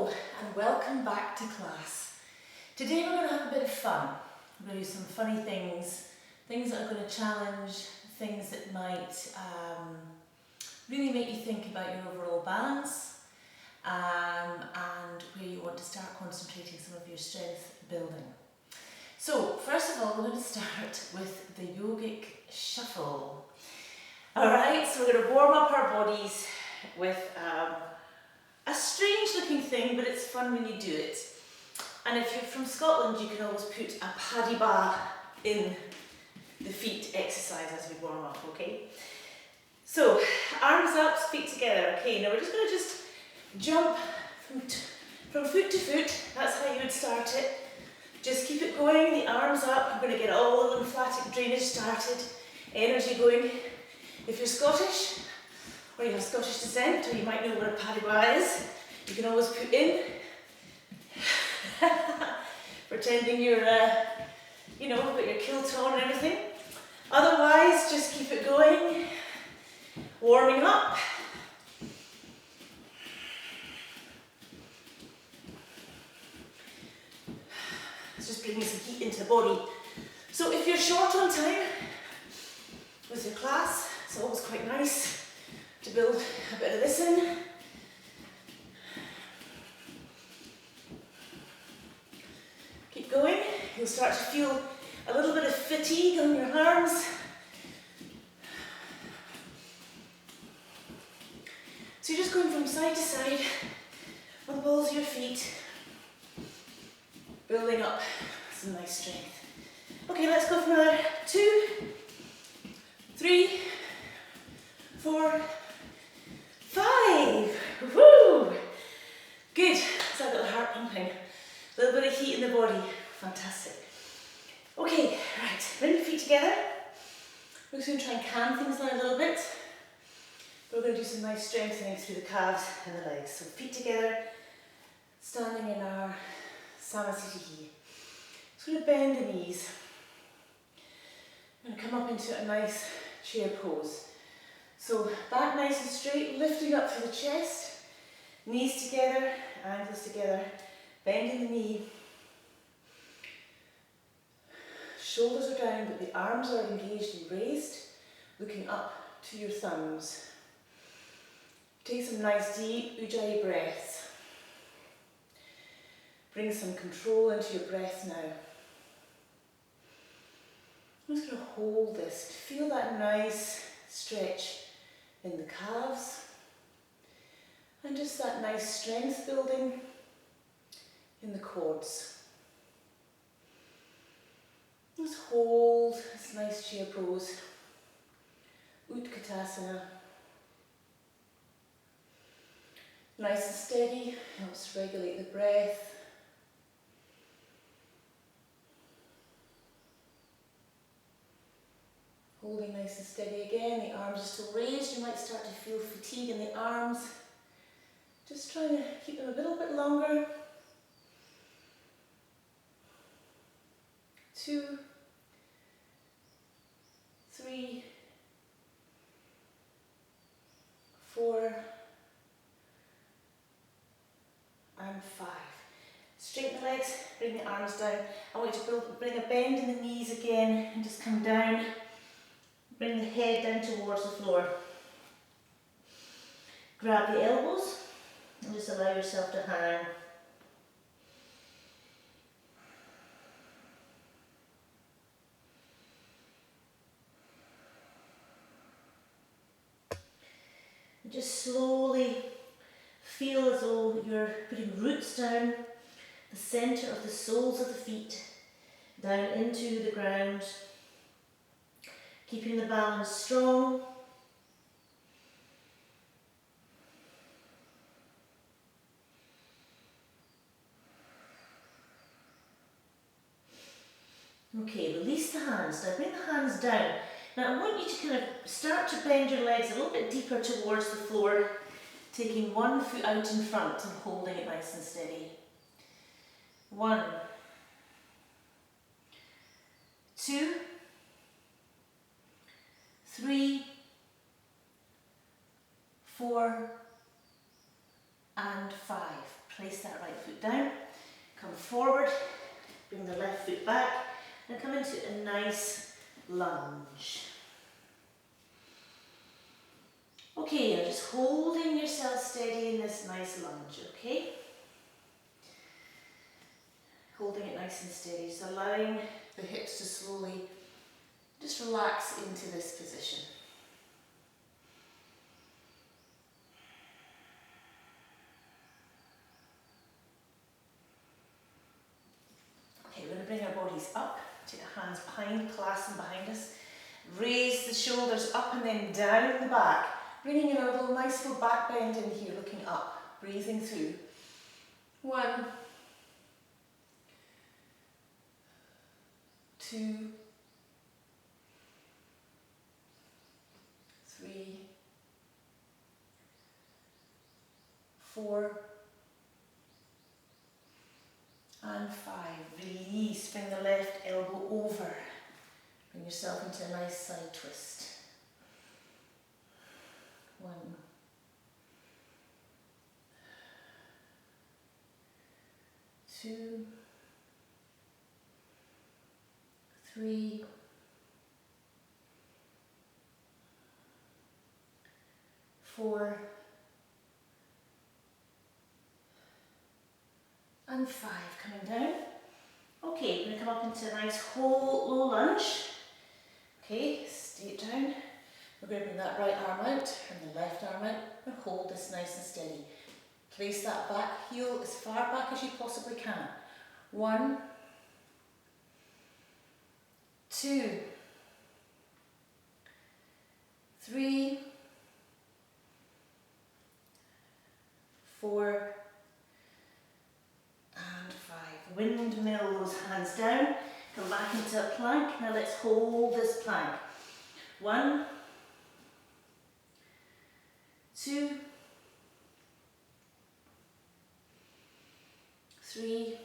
and welcome back to class. Today we're going to have a bit of fun. We're going to do some funny things that are going to challenge, things that might really make you think about your overall balance and where you want to start concentrating some of your strength building. So first of all, we're going to start with the yogic shuffle. Alright, so we're going to warm up our bodies with a strange looking thing, but it's fun when you do it. And if you're from Scotland, you can always put a paddy bar in the feet exercise as we warm up, okay? So, arms up, feet together, okay? Now we're just going to jump from foot to foot. That's how you would start it. Just keep it going, the arms up. We're going to get all the lymphatic drainage started, energy going. If you're Scottish, or you have Scottish descent, or you might know what a paddy bar is, you can always put in, pretending you're, got your kilt on and everything. Otherwise, just keep it going, warming up. It's just bringing some heat into the body. So if you're short on time with your class, it's always quite nice to build a bit of this in. Keep going. You'll start to feel a little bit of fatigue on your arms. So you're just going from side to side on the balls of your feet, building up some nice strength. Okay, let's go for another 2, 3, 4, 5. Woo! Good. So I've got the heart pumping. A little bit of heat in the body. Fantastic. Okay, right. Bring your feet together. We're just going to try and calm things down a little bit. We're going to do some nice strengthening through the calves and the legs. So feet together, standing in our Samasthiti. Just going to bend the knees. I'm going to come up into a nice chair pose. So back nice and straight, lifting up through the chest, knees together, ankles together, bending the knee. Shoulders are down, but the arms are engaged and raised, looking up to your thumbs. Take some nice deep Ujjayi breaths. Bring some control into your breath now. I'm just going to hold this, feel that nice stretch in the calves and just that nice strength building in the quads. Just hold this nice chair pose, Utkatasana. Nice and steady, helps regulate the breath. Holding nice and steady again, the arms are still raised, you might start to feel fatigue in the arms. Just trying to keep them a little bit longer. 2, 3, 4, and 5. Straighten the legs, bring the arms down. I want you to bring a bend in the knees again and just come down. Bring the head down towards the floor. Grab the elbows and just allow yourself to hang. Just slowly feel as though you're putting roots down the centre of the soles of the feet, down into the ground, keeping the balance strong. Okay, release the hands. Now bring the hands down. Now I want you to kind of start to bend your legs a little bit deeper towards the floor, taking one foot out in front and holding it nice and steady. 1, 2, 3, 4, and 5. Place that right foot down, come forward, bring the left foot back, and come into a nice lunge. Okay, you're just holding yourself steady in this nice lunge, okay? Holding it nice and steady, just allowing the hips to slowly just relax into this position. Okay, we're going to bring our bodies up, take our hands behind, clasp them behind us, raise the shoulders up and then down the back, bringing in a little nice little back bend in here, looking up, breathing through. 1, 2, 3, 4, and 5. Release, bring the left elbow over. Bring yourself into a nice side twist. 1, 2, 3, 4, and 5. Coming down. Okay, we're going to come up into a nice whole low lunge. Okay, stay down. We're going to bring that right arm out and the left arm out and hold this nice and steady. Place that back heel as far back as you possibly can. 1, 2, 3, 4, and 5. Windmill those hands down. Come back into a plank. Now let's hold this plank. 1, 2, 3,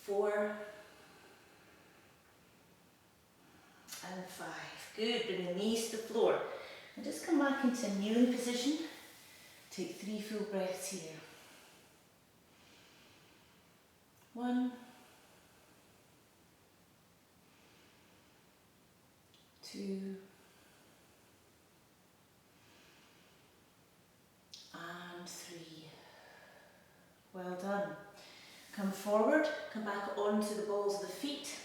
4, and 5. Good. Bring the knees to the floor. And just come back into a kneeling position. Take 3 full breaths here. 1, 2, and 3. Well done. Come forward, come back onto the balls of the feet.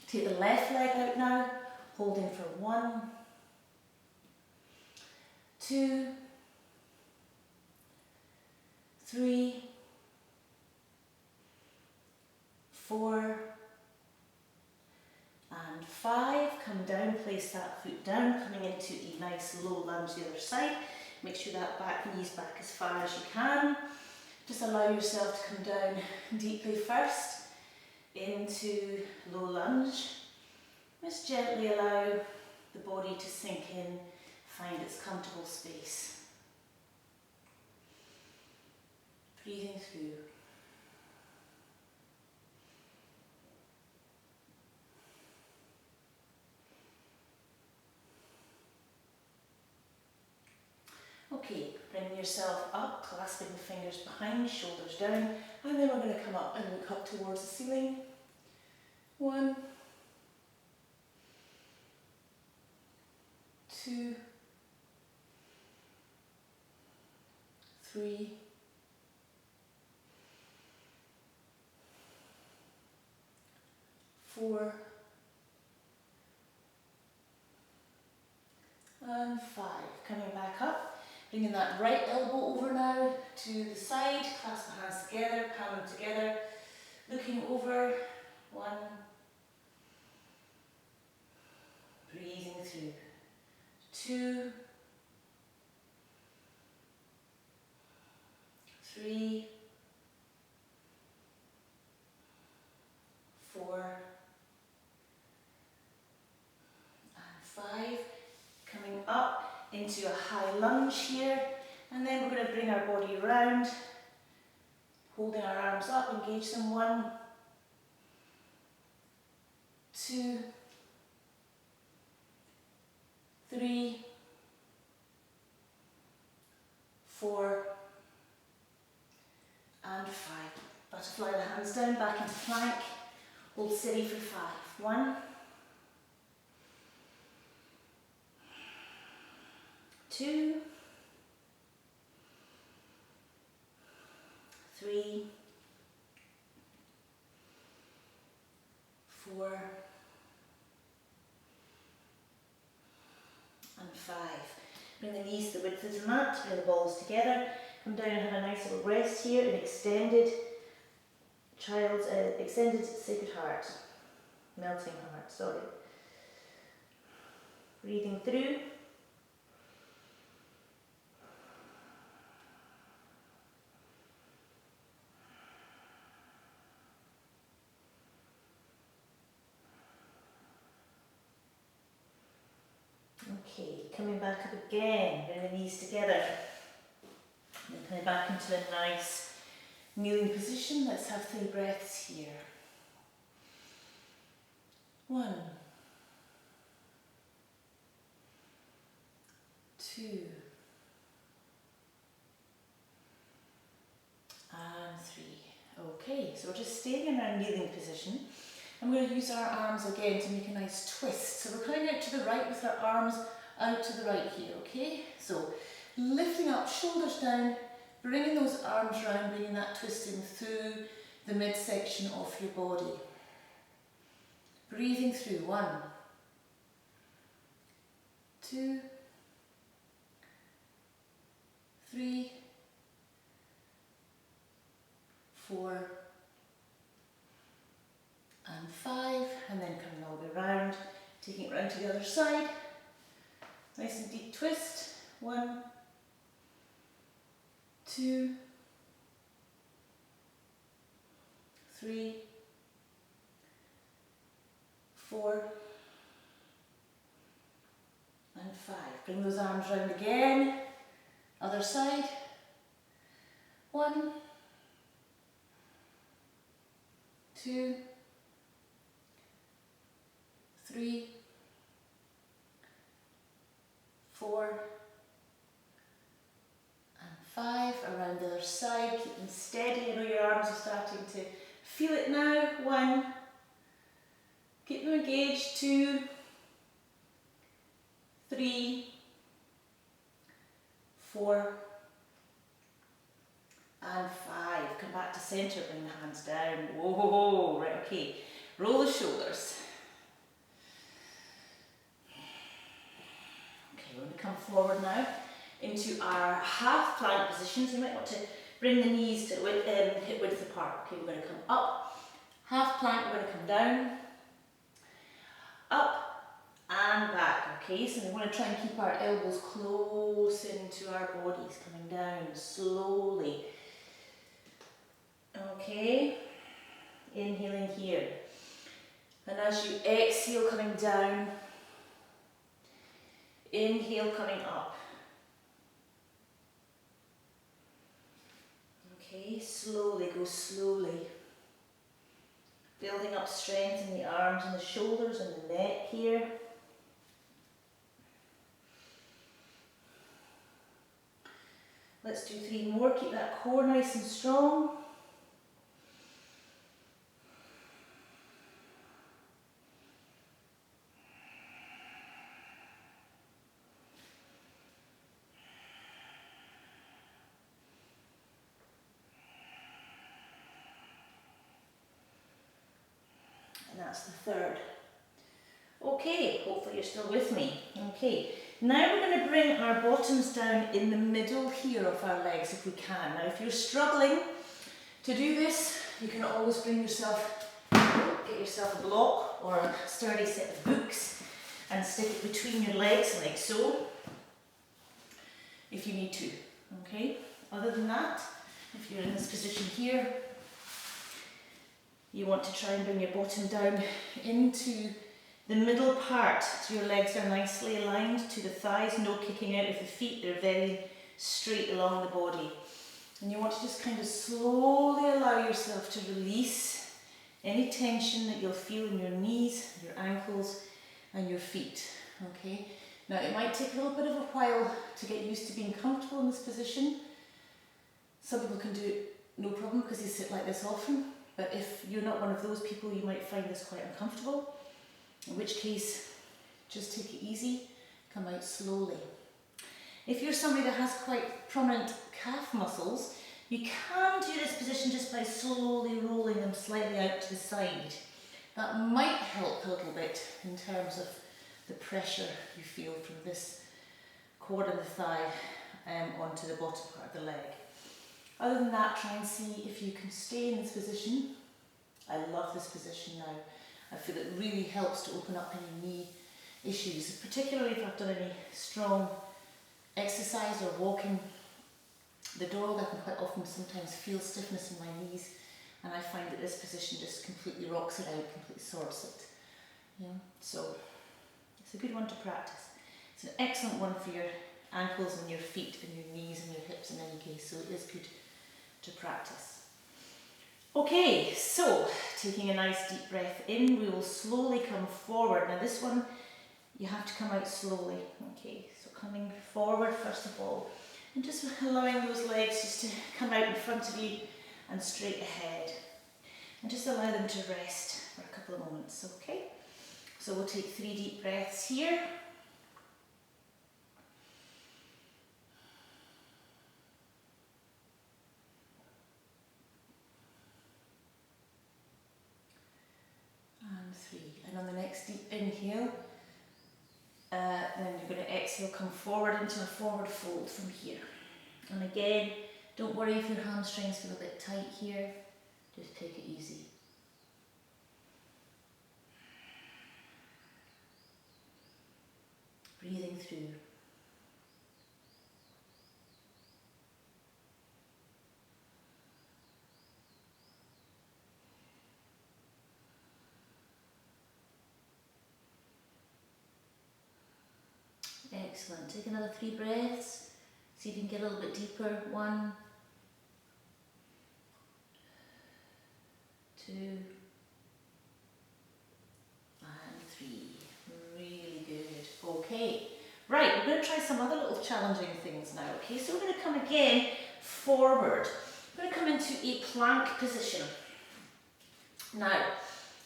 Take the left leg out now, holding for 1, 2, 3, 4, and 5. Come down, place that foot down, coming into a nice low lunge the other side. Make sure that back knee's back as far as you can. Just allow yourself to come down deeply first into low lunge. Just gently allow the body to sink in, find its comfortable space. Breathing through. Okay, bring yourself up, clasping the fingers behind, shoulders down, and then we're going to come up and look up towards the ceiling. 1, 2, 3, 4, and 5. Coming back up. Bringing that right elbow over now to the side, clasp the hands together, palm them together, looking over. 1, breathing through. 2, 3, 4, and 5. Coming up into a high lunge here, and then we're going to bring our body round, holding our arms up, engage them. 1, 2, 3, 4 and 5. Butterfly the hands down, back into plank. Hold steady for 5. 1, 2, 3, 4 and 5. Bring the knees to the width of the mat, bring the balls together, come down and have a nice little rest here in extended extended sacred heart, melting heart, sorry. Breathing through. Okay, coming back up again, bring the knees together. And coming back into a nice kneeling position. Let's have 3 breaths here. 1, 2, and 3. Okay, so we're just staying in our kneeling position. I'm going to use our arms again to make a nice twist. So we're coming out to the right with our arms out to the right here, okay? So lifting up, shoulders down, bringing those arms round, bringing that twist in through the midsection of your body. Breathing through. 1, 2, 3, 4, and 5, and then coming all the way round, taking it round to the other side. Nice and deep twist. 1, 2, 3, 4, and 5. Bring those arms round again. Other side. 1, 2, 3, 4, and 5. Around the other side. Keep them steady. I know your arms are starting to feel it now. 1. Keep them engaged. 2, 3, 4, and 5. Come back to centre, bring the hands down. Whoa, right, okay. Roll the shoulders. Okay, we're going to come forward now into our half plank position. So you might want to bring the knees to hip width apart. Okay, we're going to come up, half plank, we're going to come down, up, and back. Okay, so we want to try and keep our elbows close into our bodies, coming down slowly. Okay, inhaling here. And as you exhale, coming down, inhale, coming up. Okay, slowly, go slowly. Building up strength in the arms and the shoulders and the neck here. Let's do 3 more. Keep that core nice and strong. And that's the 3rd. Okay, hopefully you're still with me. Okay, now we're going to bring our bottoms down in the middle here of our legs if we can. Now if you're struggling to do this, you can always get yourself a block or a sturdy set of books and stick it between your legs like so, if you need to. Okay, other than that, if you're in this position here, you want to try and bring your bottom down into the middle part so your legs are nicely aligned to the thighs, no kicking out of the feet, they're very straight along the body. And you want to just kind of slowly allow yourself to release any tension that you'll feel in your knees, your ankles and your feet. Okay, now it might take a little bit of a while to get used to being comfortable in this position, Some people can do it no problem because they sit like this often, but if you're not one of those people, you might find this quite uncomfortable, in which case just take it easy, come out slowly. If you're somebody that has quite prominent calf muscles, you can do this position just by slowly rolling them slightly out to the side. That might help a little bit in terms of the pressure you feel from this quad of the thigh onto the bottom part of the leg. Other than that, try and see if you can stay in this position. I love this position now. I feel it really helps to open up any knee issues, particularly if I've done any strong exercise or walking the dog. I can quite often sometimes feel stiffness in my knees, and I find that this position just completely rocks it out, completely sorts it. Yeah, so it's a good one to practice. It's an excellent one for your ankles and your feet and your knees and your hips in any case, so it is good to practice. Okay, so taking a nice deep breath in, we will slowly come forward. Now this one, you have to come out slowly. Okay, so coming forward first of all, and just allowing those legs just to come out in front of you and straight ahead. And just allow them to rest for a couple of moments, okay? So we'll take 3 deep breaths here. And 3. And on the next deep inhale, then you're going to exhale, come forward into a forward fold from here. And again, don't worry if your hamstrings feel a bit tight here, just take it easy. Breathing through. Excellent. Take another 3 breaths. See if you can get a little bit deeper. 1, 2, and 3. Really good. Okay. Right, we're going to try some other little challenging things now. Okay, so we're going to come again forward. We're going to come into a plank position. Now,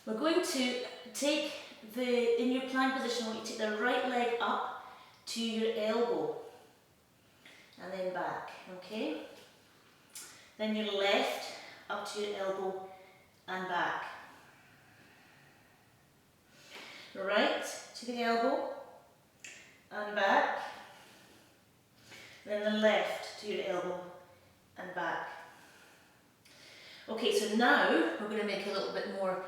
we're going to take in your plank position, you take the right leg up to your elbow and then back, okay? Then your left up to your elbow and back. Right to the elbow and back. Then the left to your elbow and back. Okay, so now we're going to make it a little bit more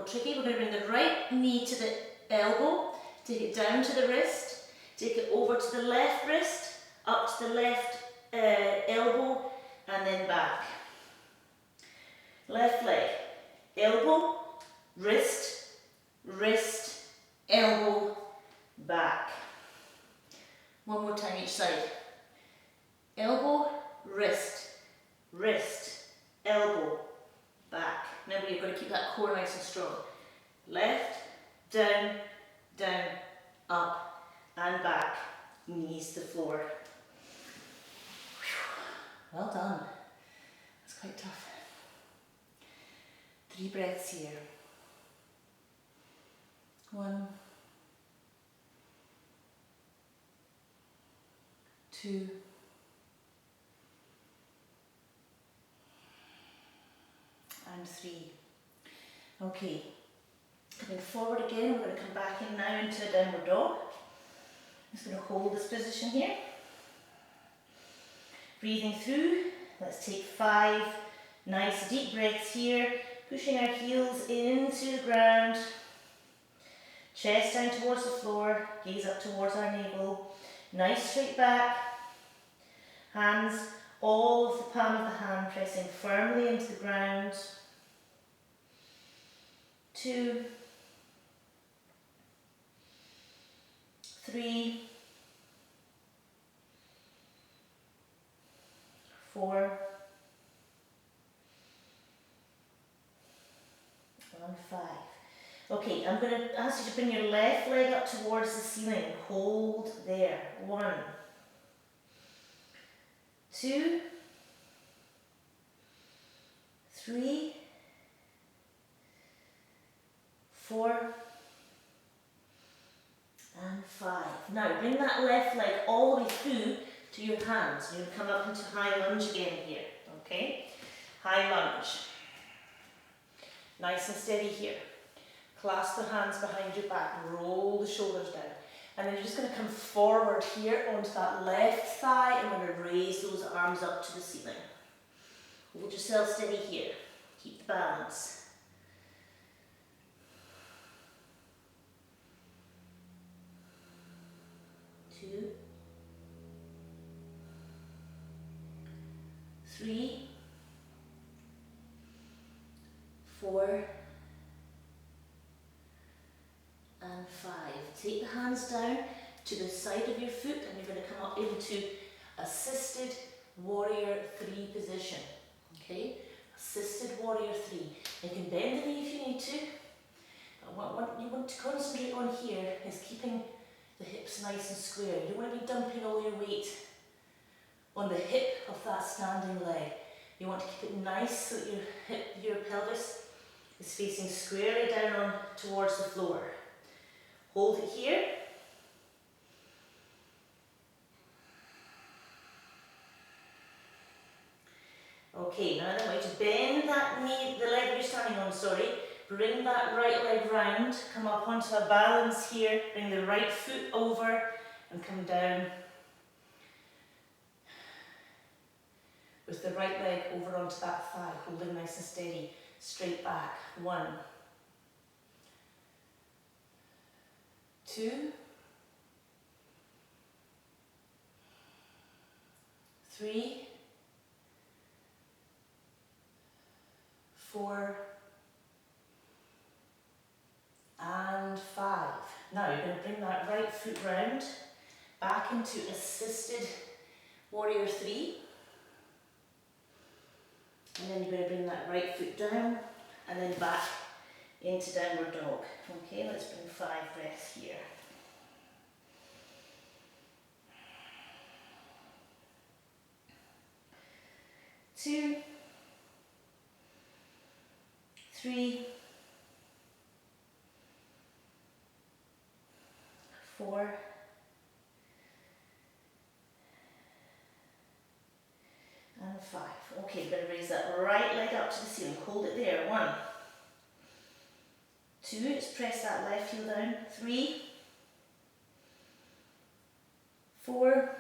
tricky. We're going to bring the right knee to the elbow, take it down to the wrist, take it over to the left wrist, up to the left elbow, and then back. Left leg, elbow, wrist, wrist, elbow, back. One more time each side. Elbow, wrist, wrist, elbow, back. Remember, you've got to keep that core nice and strong. Left, down, down, up, and back. Knees to the floor. Well done. That's quite tough. 3 breaths here. 1, 2, and 3. Okay, coming forward again, we're going to come back in now into a downward dog. I'm just going to hold this position here. Breathing through, let's take 5 nice deep breaths here, pushing our heels into the ground, chest down towards the floor, gaze up towards our navel, nice straight back, hands, all of the palm of the hand pressing firmly into the ground. 2, 3, 4, and 5. Okay, I'm going to ask you to bring your left leg up towards the ceiling. Hold there. 1, 2, 3, 4, and 5. Now bring that left leg all the way through to your hands. You're going to come up into high lunge again here, okay? High lunge. Nice and steady here. Clasp the hands behind your back, roll the shoulders down. And then you're just going to come forward here onto that left thigh and we're going to raise those arms up to the ceiling. Hold yourself steady here. Keep the balance. Two, 3, 4, and 5. Take the hands down to the side of your foot and you're going to come up into assisted warrior 3 position. Okay? Assisted warrior 3. You can bend the knee if you need to. But what you want to concentrate on here is keeping the hips nice and square. You don't want to be dumping all your weight on the hip of that standing leg. You want to keep it nice so that your pelvis is facing squarely down on towards the floor. Hold it here. Okay, now I want you to bend that knee, the leg you're standing on, sorry. Bring that right leg round, come up onto a balance here, bring the right foot over and come down with the right leg over onto that thigh, holding nice and steady, straight back. 1, 2, 3, 4, and 5. Now you're going to bring that right foot round, back into assisted warrior 3. And then you're going to bring that right foot down and then back into downward dog. Okay, let's bring 5 breaths here. Two, 3, 4, and 5. Okay, you're going to raise that right leg up to the ceiling. Hold it there. 1, 2, just press that left heel down. 3, 4,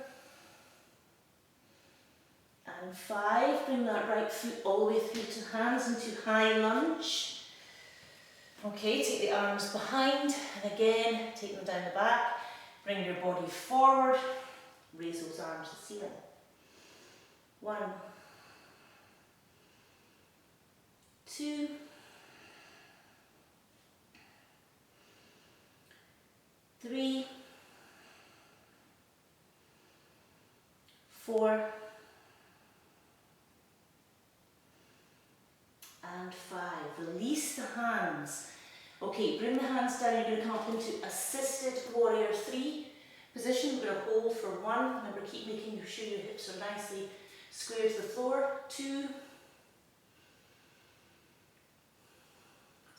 and 5. Bring that right foot all the way through to hands into high lunge. Okay, take the arms behind and again take them down the back. Bring your body forward. Raise those arms to the ceiling. 1, 2, 3, 4, and 5. Release the hands. Okay, bring the hands down. You're going to come up into assisted warrior 3 position. We're going to hold for 1. Remember, keep making sure your hips are nicely square to the floor. 2,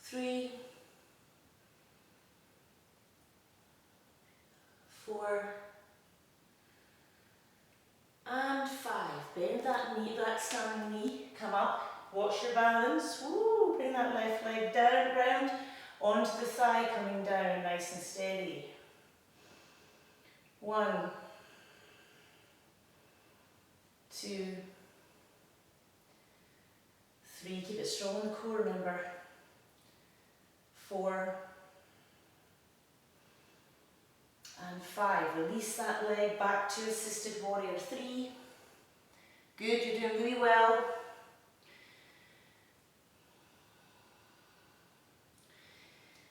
3, 4, and 5. Bend that knee, that standing knee. Come up. Watch your balance. Woo! Bring that left leg down, round, onto the thigh, coming down, nice and steady. 1, 2, 3. Keep it strong in the core, remember. 4, and 5. Release that leg back to assisted warrior 3. Good, you're doing really well.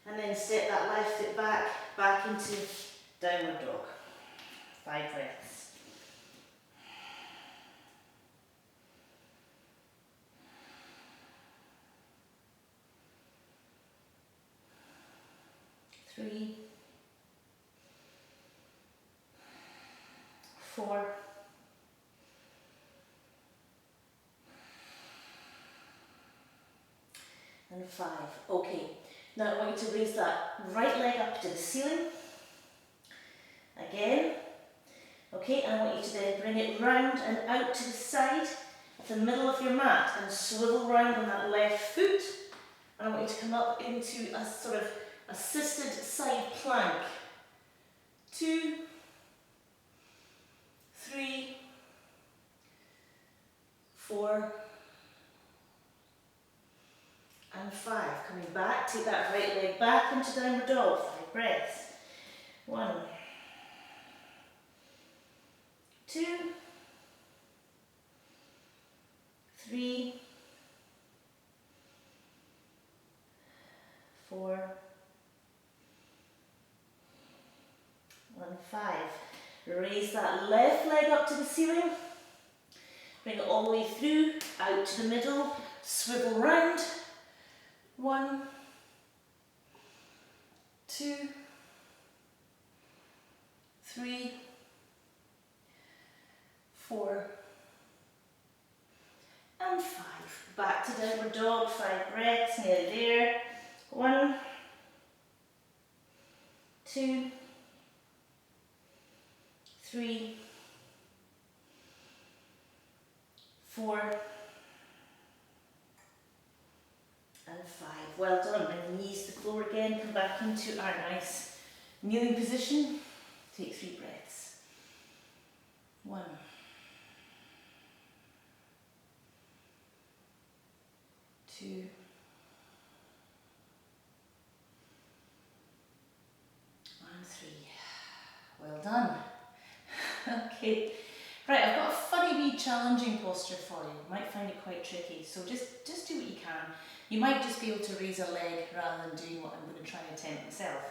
And then step that left foot back into downward dog. 5 breaths. Three, 4, and 5. Okay, now I want you to raise that right leg up to the ceiling. Again. Okay, and I want you to then bring it round and out to the side of the middle of your mat and swivel round on that left foot. And I want you to come up into a sort of assisted side plank. 2, 3, 4, and 5. Coming back, take that right leg back into downward dog. 5 breaths. 1, 2, 3, 4, and 5. Raise that left leg up to the ceiling. Bring it all the way through, out to the middle, swivel round. 1, 2, 3, 4, and 5. Back to downward dog, 5 breaths, nearly there. 1, 2, 3, 4, and 5. Well done. Bring the knees to the floor again. Come back into our nice kneeling position. Take 3 breaths. 1, 2, and 3. Well done. Okay. Right, I've got a funny wee challenging posture for you. You might find it quite tricky, so just do what you can. You might just be able to raise a leg rather than doing what I'm going to try and attempt myself.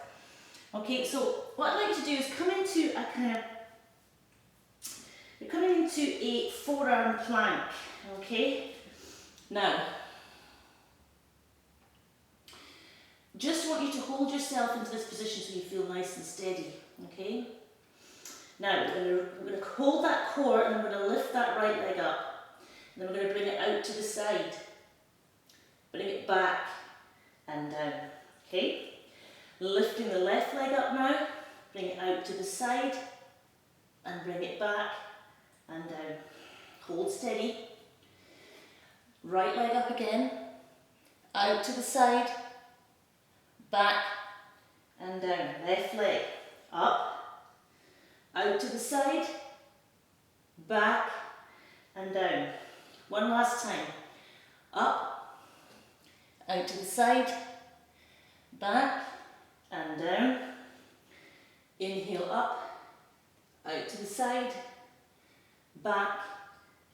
Okay, so what I'd like to do is come into a kind of, you're coming into a forearm plank, okay? Now, just want you to hold yourself into this position so you feel nice and steady, okay? Now, we're going to hold that core and we're going to lift that right leg up. And then we're going to bring it out to the side. Bring it back and down, okay? Lifting the left leg up now, bring it out to the side and bring it back and down. Hold steady. Right leg up again, out to the side, back and down. Left leg up, out to the side, back and down. One last time. Up, out to the side, back and down. Inhale up, out to the side, back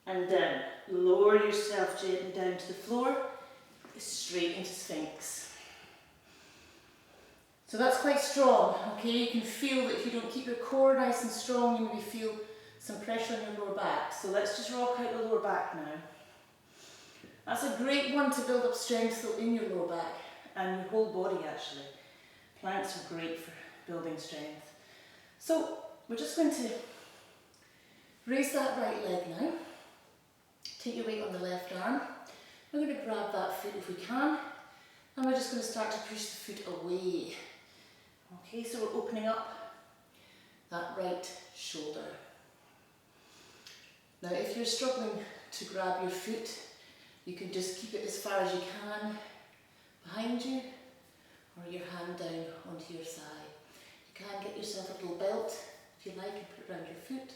and down. Lower yourself gently down to the floor, straight into Sphinx. So that's quite strong, okay? You can feel that if you don't keep your core nice and strong, you maybe feel some pressure on your lower back. So let's just rock out the lower back now. That's a great one to build up strength though in your lower back and your whole body actually. Planks are great for building strength. So we're just going to raise that right leg now. Take your weight on the left arm. We're going to grab that foot if we can. And we're just going to start to push the foot away. Okay, so we're opening up that right shoulder. Now if you're struggling to grab your foot, you can just keep it as far as you can behind you or your hand down onto your thigh. You can get yourself a little belt if you like and put it around your foot.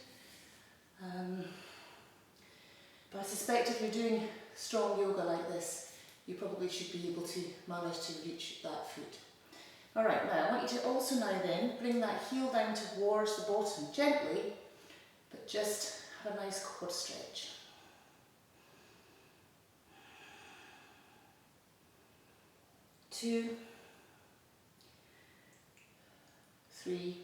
But I suspect if you're doing strong yoga like this, you probably should be able to manage to reach that foot. Alright, now I want you to also now then bring that heel down towards the bottom, gently, but just have a nice quad stretch. Two, 3,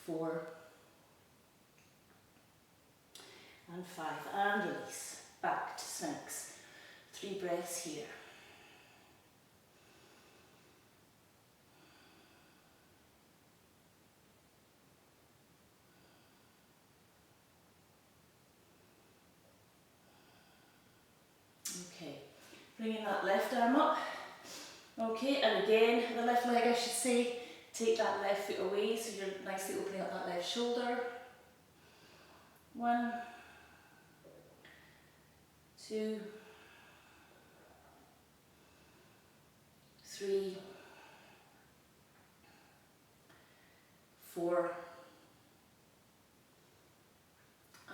4, and 5, and release, back to Sphinx. 3 breaths here. Okay, Bringing that left arm up. Okay, and again, the left leg I should say, take that left foot away so you're nicely opening up that left shoulder. 1, 2, 3, 4,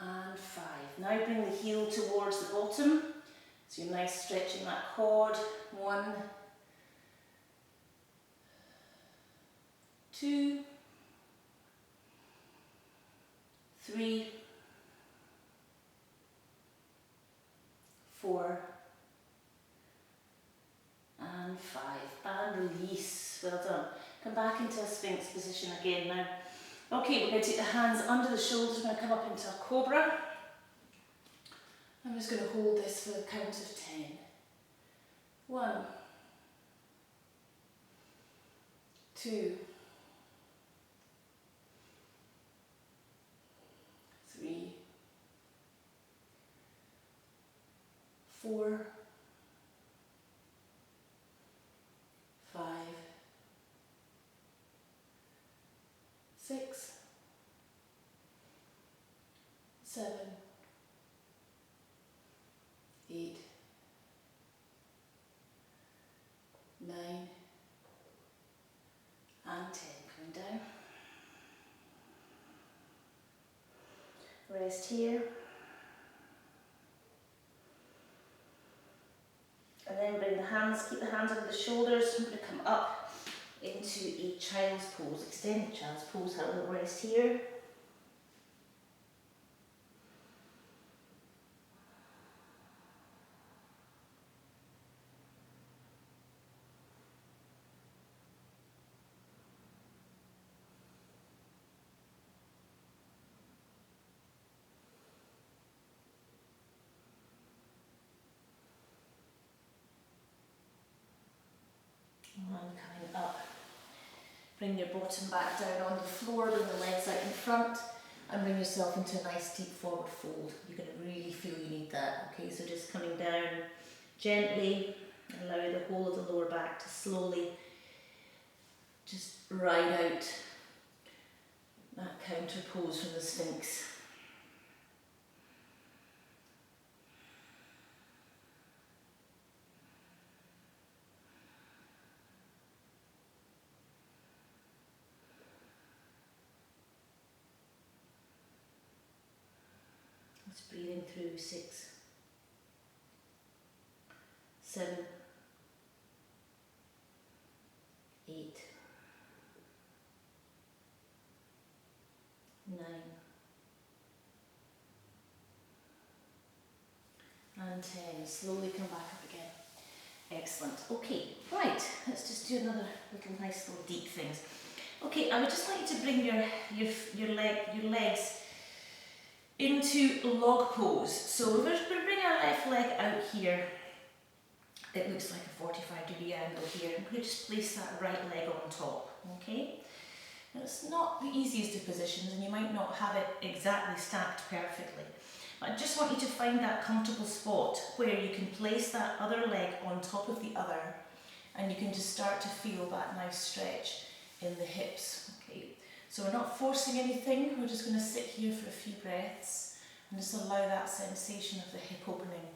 and 5. Now bring the heel towards the bottom. So you're nice stretching that quad. 1, 2, 3, 4, and 5. And release. Well done. Come back into a Sphinx position again now. Okay, we're going to take the hands under the shoulders. We're going to come up into a cobra. I'm just going to hold this for the count of 10. 1, 2, 3, 4, 5, 6, 7, 8, 9, and 10. Coming down. Rest here. And then bring the hands, keep the hands under the shoulders. I'm going to come up into a child's pose. Extended child's pose. Have a little rest here. And coming up, bring your bottom back down on the floor, bring the legs out in front, and bring yourself into a nice deep forward fold. You're going to really feel you need that. Okay, so just coming down gently, allow the whole of the lower back to slowly just ride out that counter pose from the Sphinx. Just breathing through 6, 7, 8, 9, and 10. Slowly come back up again. Excellent. Okay, right, let's just do another little nice little deep things. Okay, I would just like you to bring your legs into log pose. So we're going to bring our left leg out here. It looks like a 45-degree angle here. I'm going to just place that right leg on top. Okay? Now it's not the easiest of positions and you might not have it exactly stacked perfectly. But I just want you to find that comfortable spot where you can place that other leg on top of the other and you can just start to feel that nice stretch in the hips. Okay? So we're not forcing anything, we're just going to sit here for a few breaths and just allow that sensation of the hip opening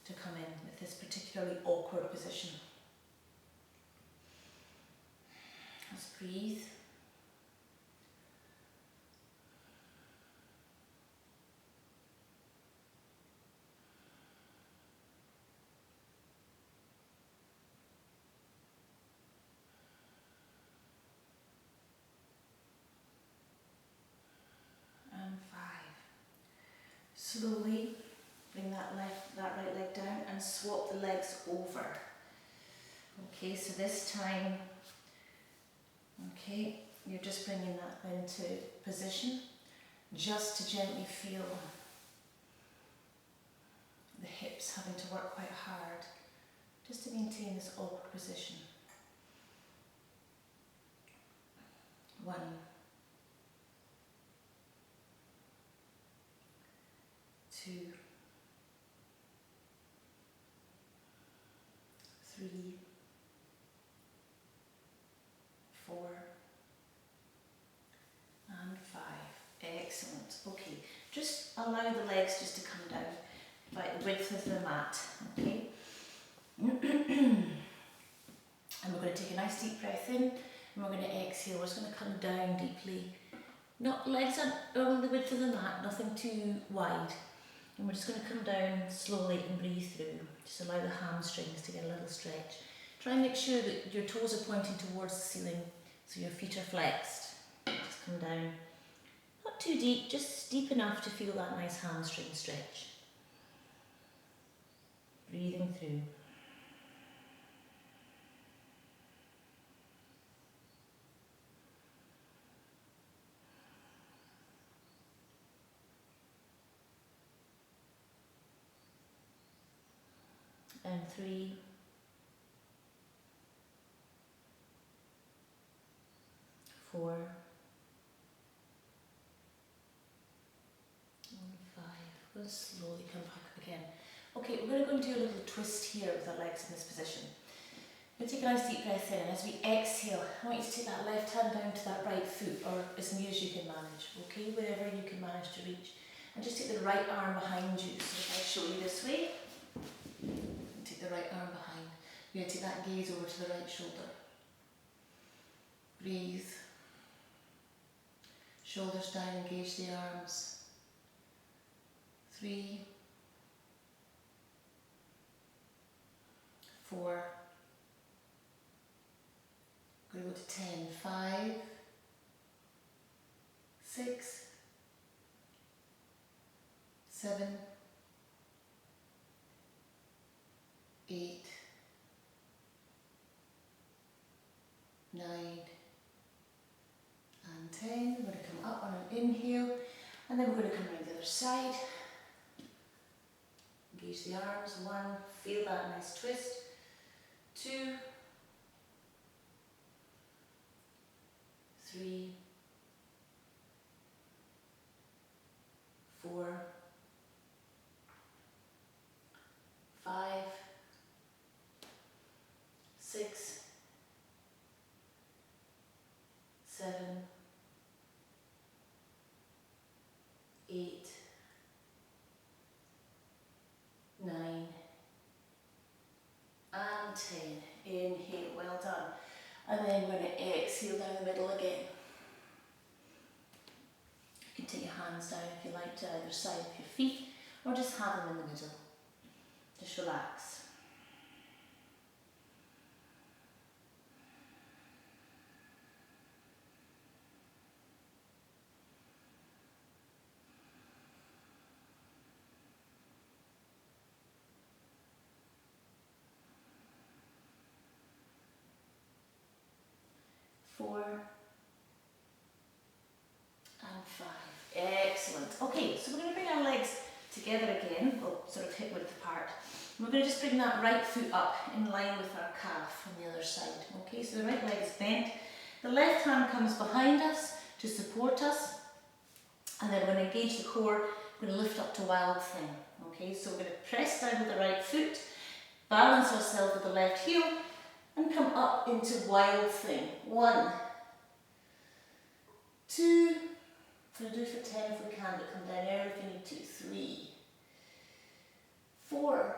to come in with this particularly awkward position. Just breathe. And 5. Slowly bring that right leg down and swap the legs over. Okay, so this time, okay, you're just bringing that into position just to gently feel the hips having to work quite hard just to maintain this awkward position. 1, 2, Okay, just allow the legs just to come down by the width of the mat, okay? And we're going to take a nice deep breath in, and we're going to exhale. We're just going to come down deeply. Not legs on the width of the mat, nothing too wide. And we're just going to come down slowly and breathe through. Just allow the hamstrings to get a little stretch. Try and make sure that your toes are pointing towards the ceiling, so your feet are flexed. Just come down. Not too deep, just deep enough to feel that nice hamstring stretch. Breathing through. And 3, 4, and 5. We'll slowly come back up again. Okay, we're going to go into a little twist here with our legs in this position. We'll take a nice deep breath in, and as we exhale, I want you to take that left hand down to that right foot, or as near as you can manage, okay, wherever you can manage to reach. And just take the right arm behind you. So if I show you this way, take the right arm behind. You're going to take that gaze over to the right shoulder. Breathe. Shoulders down, engage the arms. 3, 4. We're going to go to 10. 5, 6, 7, 8, 9, and 10. We're going to come up on an inhale, and then we're going to come around the other side. Engage the arms. 1, feel that nice twist. 2, 3, 4, 5, 6, 7, 8, 9, and 10. Inhale, well done. And then we're going to exhale down the middle again. You can take your hands down if you like to either side of your feet, or just have them in the middle. Just relax. Four, and 5. Excellent. Okay, so we're going to bring our legs together again, well, sort of hip width apart. And we're going to just bring that right foot up in line with our calf on the other side. Okay, so the right leg is bent. The left hand comes behind us to support us. And then we're going to engage the core. We're going to lift up to wild thing. Okay, so we're going to press down with the right foot, balance ourselves with the left heel, and come up into wild thing. 1, 2, we'll do it for 10 if we can, but come down early if you need to. 3, 4,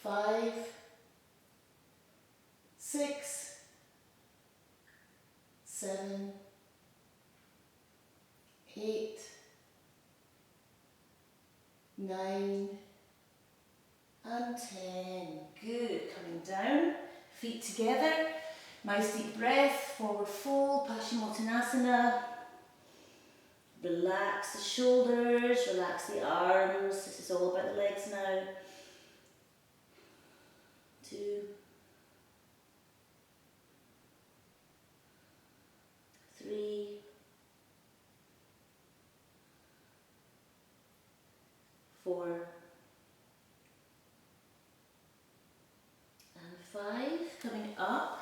5, 6, 7, 8, 9, and 10. Good. Coming down, feet together. Nice deep breath, forward fold, Paschimottanasana. Relax the shoulders, relax the arms. This is all about the legs now. 2, 3, 4, and 5. Coming up.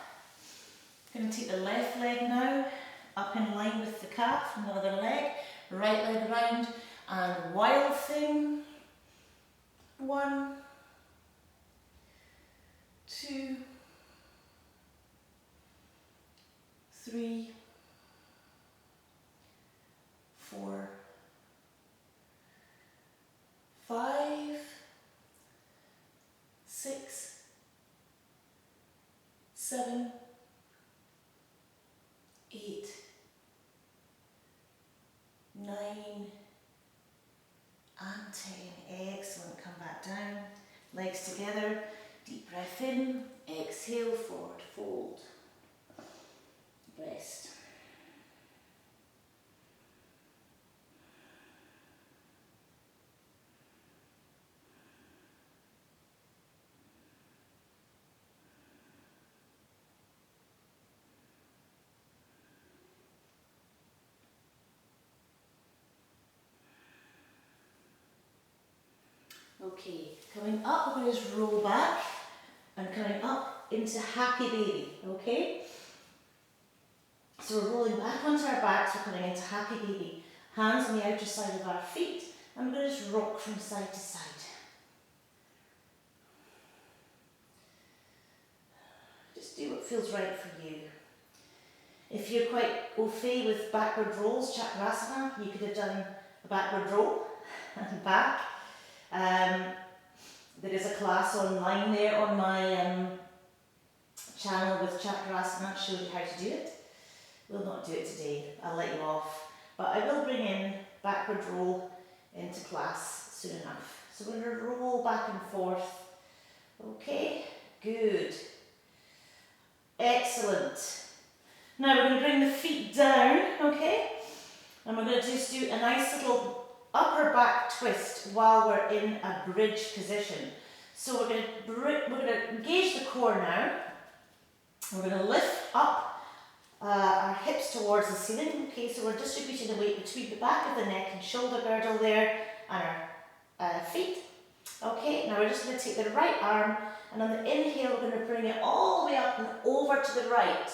Going to take the left leg now, up in line with the calf, and the other leg, right leg round, and wild thing. 1, 2, 3, 9, and 10. Excellent. Come back down. Legs together. Deep breath in. Exhale, forward fold. Rest. Okay, coming up, we're going to just roll back and coming up into happy baby, okay? So we're rolling back onto our backs, we're coming into happy baby. Hands on the outer side of our feet, and we're going to just rock from side to side. Just do what feels right for you. If you're quite au fait with backward rolls, chakrasana, you could have done a backward roll and back. There is a class online there on my channel with chakrasana, show you how to do it. We'll not do it today, I'll let you off. But I will bring in backward roll into class soon enough. So we're going to roll back and forth. Okay, good. Excellent. Now we're going to bring the feet down, okay? And we're going to just do a nice little upper back twist while we're in a bridge position. So we're going to engage the core now. We're going to lift up our hips towards the ceiling. Okay, so we're distributing the weight between the back of the neck and shoulder girdle there and our feet. Okay, now we're just going to take the right arm, and on the inhale we're going to bring it all the way up and over to the right.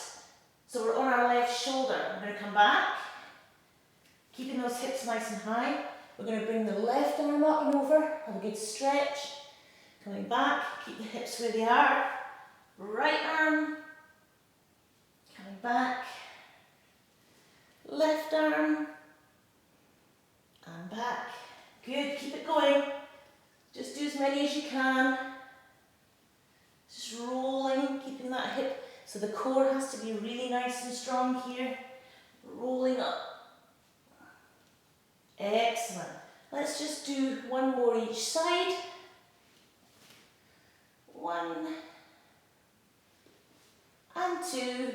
So we're on our left shoulder. We're going to come back, keeping those hips nice and high. We're going to bring the left arm up and over, have a good stretch. Coming back, keep the hips where they are. Right arm, coming back. Left arm, and back. Good, keep it going. Just do as many as you can. Just rolling, keeping that hip. So the core has to be really nice and strong here. Rolling up. Excellent. Let's just do one more each side. 1 and 2.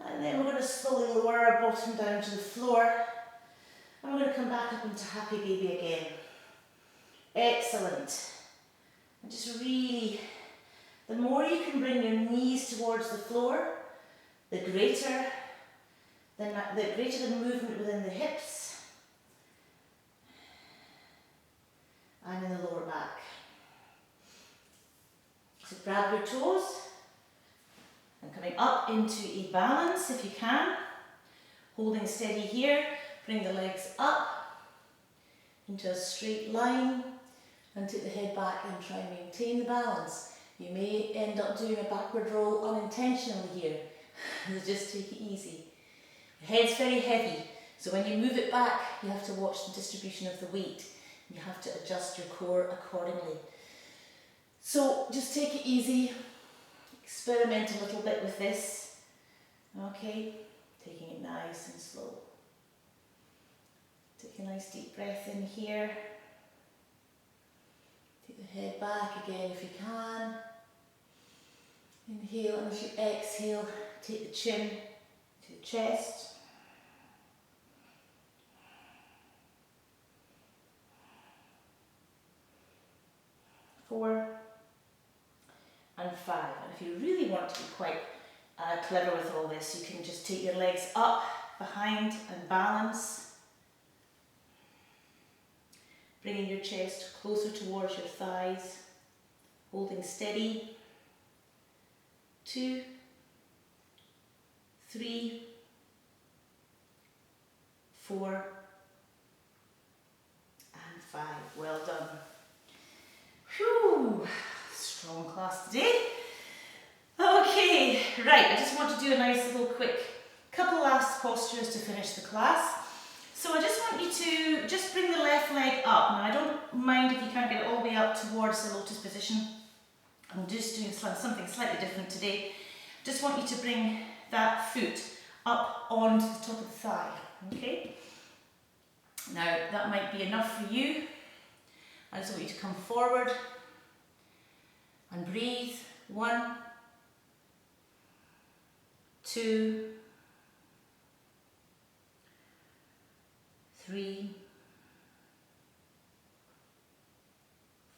And then we're going to slowly lower our bottom down to the floor. And we're going to come back up into happy baby again. Excellent. And just really, the more you can bring your knees towards the floor, the greater the movement within the hips and in the lower back. So grab your toes and coming up into a balance if you can. Holding steady here, bring the legs up into a straight line and take the head back and try and maintain the balance. You may end up doing a backward roll unintentionally here. Just take it easy. Your head's very heavy, so when you move it back, you have to watch the distribution of the weight. You have to adjust your core accordingly. So just take it easy, experiment a little bit with this. Okay, taking it nice and slow. Take a nice deep breath in here. Take the head back again if you can. Inhale, and as you exhale, take the chin to the chest. 4 and 5. And if you really want to be quite clever with all this, you can just take your legs up behind and balance, bringing your chest closer towards your thighs, holding steady. 2, 3, 4 and 5. Well done. Whew, strong class today. Okay, right, I just want to do a nice little quick couple last postures to finish the class. So I just want you to just bring the left leg up. Now I don't mind if you can't get it all the way up towards the lotus position. I'm just doing something slightly different today. Just want you to bring that foot up onto the top of the thigh, okay? Now that might be enough for you. I just want you to come forward and breathe. 1, 2, 3,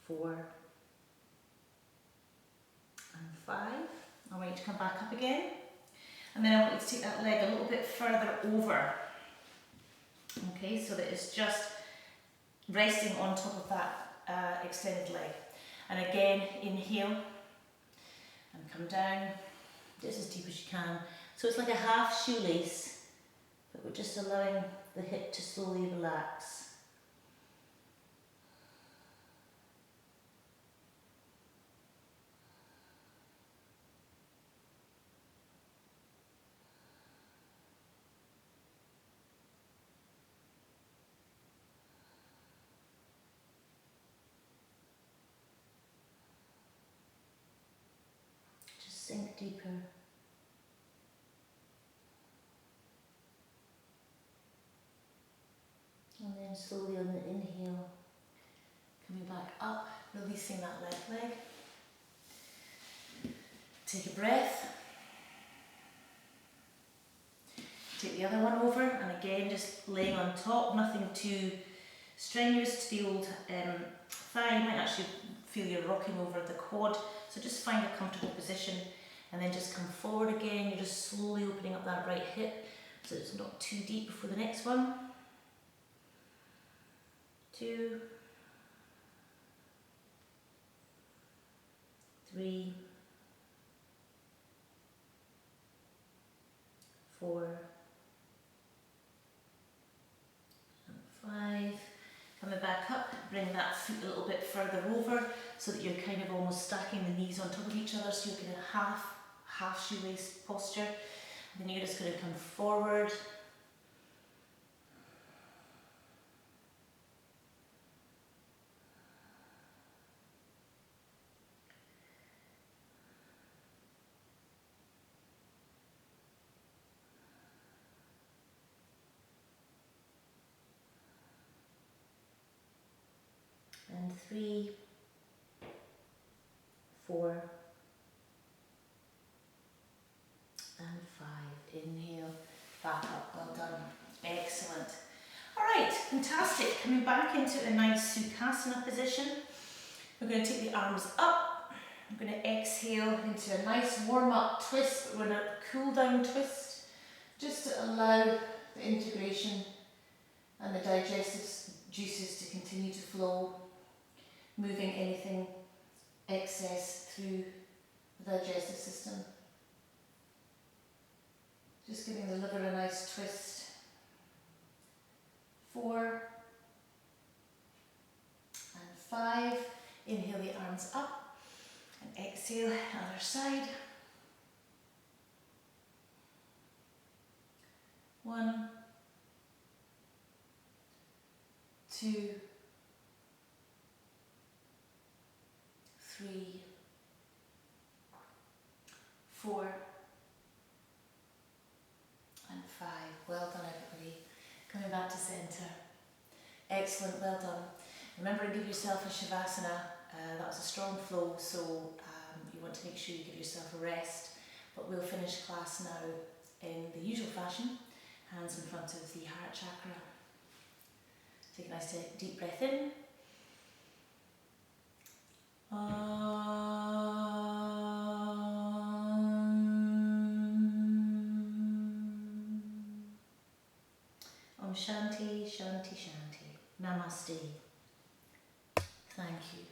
4, and 5. I want you to come back up again. And then I want you to take that leg a little bit further over. Okay, so that it's just resting on top of that extended leg. And again, inhale and come down just as deep as you can. So it's like a half shoelace, but we're just allowing the hip to slowly relax. Just sink deeper. And then slowly on the inhale, coming back up, releasing that left leg. Take a breath. Take the other one over, and again just laying on top, nothing too strenuous to the old thigh. You might actually feel you're rocking over the quad, so just find a comfortable position and then just come forward again. You're just slowly opening up that right hip so it's not too deep before the next one. 2, 3, 4, and 5. Coming back up, bring that foot a little bit further over so that you're kind of almost stacking the knees on top of each other, so you're getting a half shoelace posture. And then you're just going to come forward. And 3, 4, and 5. Inhale, back up, well done. Excellent. Alright, fantastic. Coming back into a nice Sukhasana position. We're going to take the arms up. I'm going to exhale into a nice warm-up twist. We're going to cool down twist, just to allow the integration and the digestive juices to continue to flow, moving anything excess through the digestive system. Just giving the liver a nice twist. 4 and 5. Inhale the arms up and exhale other side. 1, 2, 3, 4, and 5. Well done, everybody. Coming back to centre. Excellent, well done. Remember to give yourself a Shavasana. That was a strong flow, so you want to make sure you give yourself a rest. But we'll finish class now in the usual fashion. Hands in front of the heart chakra. Take a nice deep breath in. Om Shanti, Shanti, Shanti. Namaste. Thank you.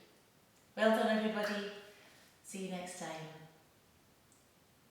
Well done, everybody. See you next time.